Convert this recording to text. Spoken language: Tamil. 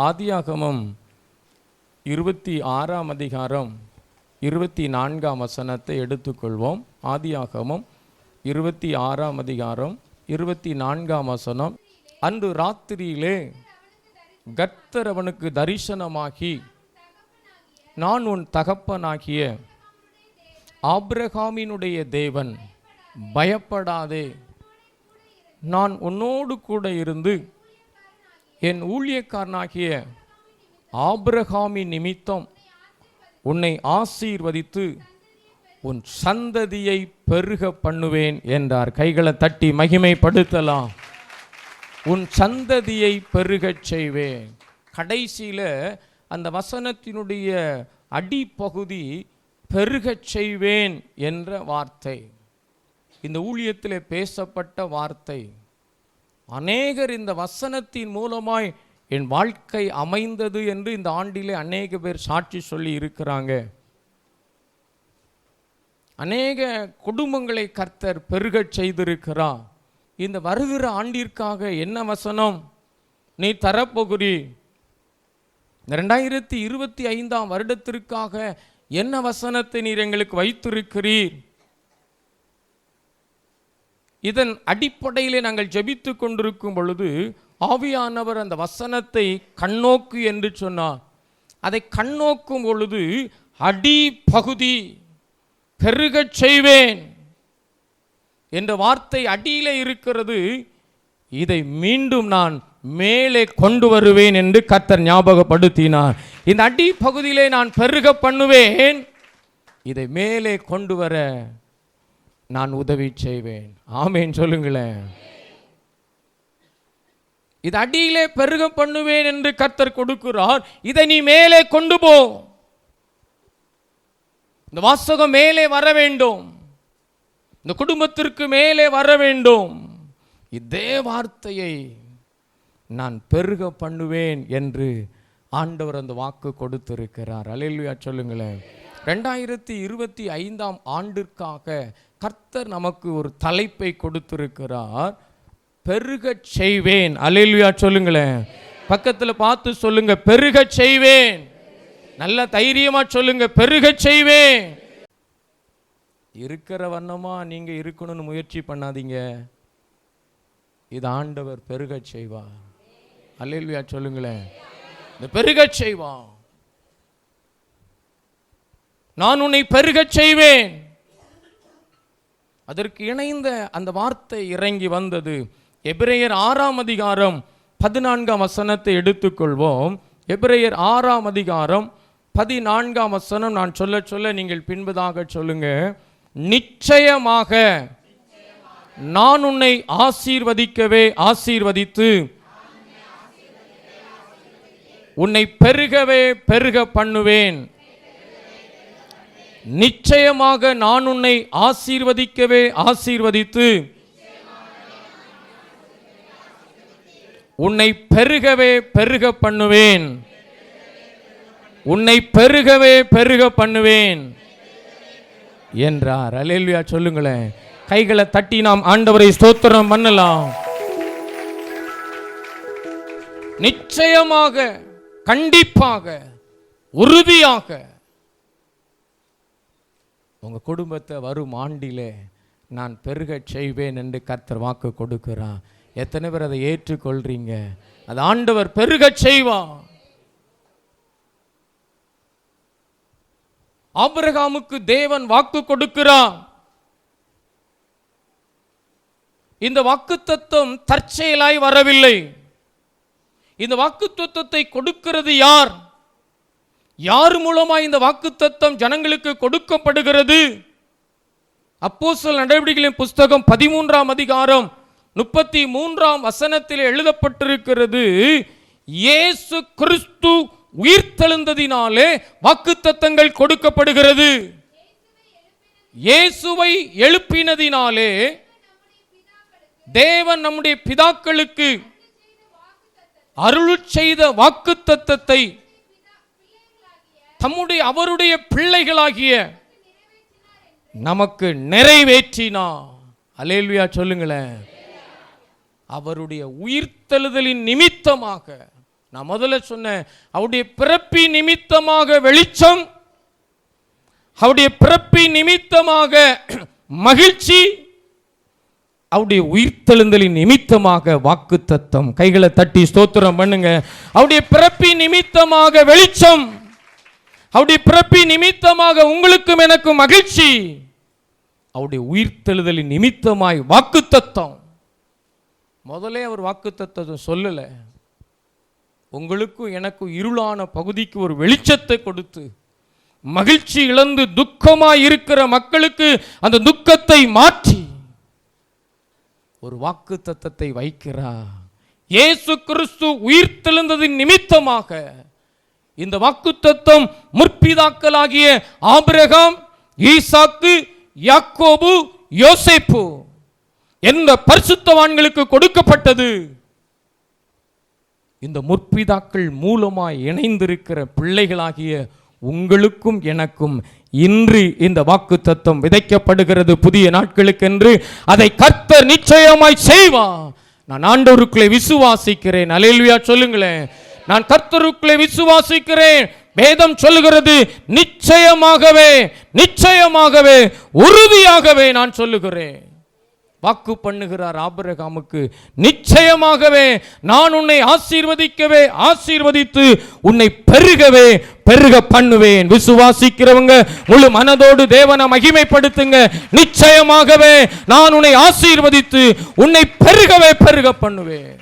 ஆதியாகமம் 26ஆம் அதிகாரம் 24ஆம் வசனத்தை எடுத்துக்கொள்வோம். ஆதியாகமம் 26ஆம் அதிகாரம் 24ஆம் வசனம். அன்று ராத்திரியிலே கர்த்தர் அவனுக்கு தரிசனமாகி, நான் உன் தகப்பனாகிய ஆபிரகாமினுடைய தேவன், பயப்படாதே, நான் உன்னோடு கூட இருந்து என் ஊழியக்காரனாகிய ஆபிரகாமின் நிமித்தம் உன்னை ஆசீர்வதித்து உன் சந்ததியை பெருக பண்ணுவேன் என்றார். கைகளை தட்டி மகிமைப்படுத்தலாம். உன் சந்ததியை பெருகச் செய்வேன். கடைசியில் அந்த வசனத்தினுடைய அடிப்பகுதி பெருகச் செய்வேன் என்ற வார்த்தை. இந்த ஊழியத்தில் பேசப்பட்ட வார்த்தை. அநேகர் இந்த வசனத்தின் மூலமாய் என் வாழ்க்கை அமைந்தது என்று இந்த ஆண்டிலே அநேக பேர் சாட்சி சொல்லி இருக்கிறாங்க. அநேக குடும்பங்களை கர்த்தர் பெருகச் செய்திருக்கிறார். இந்த வருகிற ஆண்டிற்காக என்ன வசனம் நீ தரப்போகிறீ? 2025ஆம் வருடத்திற்காக என்ன வசனத்தை நீர் எங்களுக்கு வைத்திருக்கிறீர்? இதன் அடிப்படையிலே நாங்கள் ஜெபித்து கொண்டிருக்கும் பொழுது ஆவியானவர் அந்த வசனத்தை கண்ணோக்கு என்று சொன்னார். அதை கண்ணோக்கும் பொழுது அடிப்பகுதி பெருகச் செய்வேன் என்ற வார்த்தை அடியிலே இருக்கிறது. இதை மீண்டும் நான் மேலே கொண்டு வருவேன் என்று கர்த்தர் ஞாபகப்படுத்தினார். இந்த அடிப்பகுதியிலே நான் பெருக பண்ணுவேன், இதை மேலே கொண்டு வர நான் உதவி செய்வேன். ஆமேன் சொல்லுங்களேன். இது அடியிலே பெருக பண்ணுவேன் என்று கர்த்தர் கொடுக்கிறார். இதை நீ மேலே கொண்டு போ. இந்த வாசகம் மேலே வர வேண்டும், இந்த குடும்பத்திற்கு மேலே வர வேண்டும். இதே வார்த்தையை நான் பெருக பண்ணுவேன் என்று ஆண்டவர் அந்த வாக்கு கொடுத்திருக்கிறார். அல்லேலூயா சொல்லுங்களேன். 2025ஆம் ஆண்டிற்காக கர்த்தர் நமக்கு ஒரு தலைப்பை கொடுத்திருக்கிறார், பெருகச் செய்வேன். அல்லேலூயா சொல்லுங்களேன். பக்கத்தில் பார்த்து சொல்லுங்க, பெருகச் செய்வேன். நல்ல தைரியமா சொல்லுங்க, பெருகச் செய்வேன். இருக்கிற வண்ணமா நீங்க இருக்கணும்னு முயற்சி பண்ணாதீங்க. இது ஆண்டவர் பெருகச் செய்வார். அல்லேலூயா சொல்லுங்களேன். இந்த பெருகச் செய்வான். நான் உன்னை பெருகச் செய்வேன். அதற்கு இணைந்த அந்த வார்த்தை இறங்கி வந்தது. எபிரேயர் 6ஆம் அதிகாரம் 14ஆம் வசனத்தை எடுத்துக்கொள்வோம். எபிரேயர் 6ஆம் அதிகாரம் 14ஆம் வசனம் நான் சொல்ல சொல்ல நீங்கள் பின்பதாக சொல்லுங்க. நிச்சயமாக நான் உன்னை ஆசீர்வதிக்கவே ஆசீர்வதித்து உன்னை பெருகவே பெருக பண்ணுவேன். நிச்சயமாக நான் உன்னை ஆசீர்வதிக்கவே ஆசீர்வதித்து உன்னை பெருகவே பெருக பண்ணுவேன். உன்னை பெருகவே பெருக பண்ணுவேன் என்றார். அல்லேலூயா சொல்லுங்களேன். கைகளை தட்டி நாம் ஆண்டவரை ஸ்தோத்திரம் பண்ணலாம். நிச்சயமாக, கண்டிப்பாக, உறுதியாக உங்க குடும்பத்தை வரும் ஆண்டிலே நான் பெருகச் செய்வேன் என்று கர்த்தர் வாக்கு கொடுக்கிறார். எத்தனை பேர் அதை ஏற்றுக்கொள்றீங்க? அது ஆண்டவர் பெருகச் செய்வார். ஆபிரகாமுக்கு தேவன் வாக்கு கொடுக்கிறார். இந்த வாக்குத்தத்தம் தற்செயலாய் வரவில்லை. இந்த வாக்குத்தத்தத்தை கொடுக்கிறது யார்? யார் மூலமாய் இந்த வாக்குத்தத்தம் ஜனங்களுக்கு கொடுக்கப்படுகிறது? அப்போஸ்தலர் நடவடிக்கைகளின் புஸ்தகம் 13ஆம் அதிகாரம் 33ஆம் வசனத்தில் எழுதப்பட்டிருக்கிறது, இயேசு கிறிஸ்து உயிர்த்தெழுந்ததினாலே வாக்குத்தத்தங்கள் கொடுக்கப்படுகிறது. இயேசுவை எழுப்பினதினாலே தேவன் நம்முடைய பிதாக்களுக்கு அருள் செய்த வாக்குத்தத்தத்தை அவருடைய பிள்ளைகளாகிய நமக்கு நிறைவேற்றினார். அல்லேலூயா சொல்லுங்களேன். அவருடைய உயிர்த்தெழுதலின் நிமித்தமாக நான் முதல்ல சொன்னேன், அவருடைய பிறப்பி நிமித்தமாக வெளிச்சம், அவருடைய பிறப்பி நிமித்தமாக மகிழ்ச்சி, அவருடைய உயிர்த்தெழுந்தலின் நிமித்தமாக வாக்குத்தத்தம். கைகளை தட்டி ஸ்தோத்திரம் பண்ணுங்க. அவருடைய பிறப்பி நிமித்தமாக வெளிச்சம், அவருடைய பிறப்பி நிமித்தமாக உங்களுக்கும் எனக்கும் மகிழ்ச்சி, அவருடைய உயிர்த்தெழுதலின் நிமித்தமாய் வாக்குத்தத்தம். முதலே அவர் வாக்குத்தத்தத்தை சொல்லல, உங்களுக்கும் எனக்கும் இருளான பகுதிக்கு ஒரு வெளிச்சத்தை கொடுத்து, மகிழ்ச்சி இழந்து துக்கமாய் இருக்கிற மக்களுக்கு அந்த துக்கத்தை மாற்றி ஒரு வாக்குத்தத்தத்தை வைக்கிறார். இயேசு கிறிஸ்து உயிர்த்தெழுந்ததின் நிமித்தமாக இந்த வாக்குத்தத்தம் முற்பிதாக்களாகிய ஆபிரகாம், ஈசாக்கு, யாக்கோபு, யோசேப்பு என்ற பரிசுத்தவான்களுக்கு கொடுக்கப்பட்டது. இந்த முற்பிதாக்கள் மூலமாய் இணைந்திருக்கிற பிள்ளைகளாகிய உங்களுக்கும் எனக்கும் இன்று இந்த வாக்குத்தத்தம் விதைக்கப்படுகிறது. புதிய நாட்களுக்கென்று அதை கர்த்தர் நிச்சயமாய் செய்வார். நான் ஆண்டவருக்குள்ளே விசுவாசிக்கிறேன். அல்லேலூயா சொல்லுங்களேன். நான் கர்த்தருக்குள்ளே விசுவாசிக்கிறேன். வேதம் சொல்லுகிறது, நிச்சயமாகவே நிச்சயமாகவே உறுதியாகவே நான் சொல்லுகிறேன். வாக்கு பண்ணுகிறார் ஆபிரகாமுக்கு, நிச்சயமாகவே நான் உன்னை ஆசீர்வதிக்கவே ஆசீர்வதித்து உன்னை பெருகவே பெருக பண்ணுவேன். விசுவாசிக்கிறவங்க முழு மனதோடு தேவனை மகிமைப்படுத்துங்க. நிச்சயமாகவே நான் உன்னை ஆசீர்வதித்து உன்னை பெருகவே பெருக பண்ணுவேன்.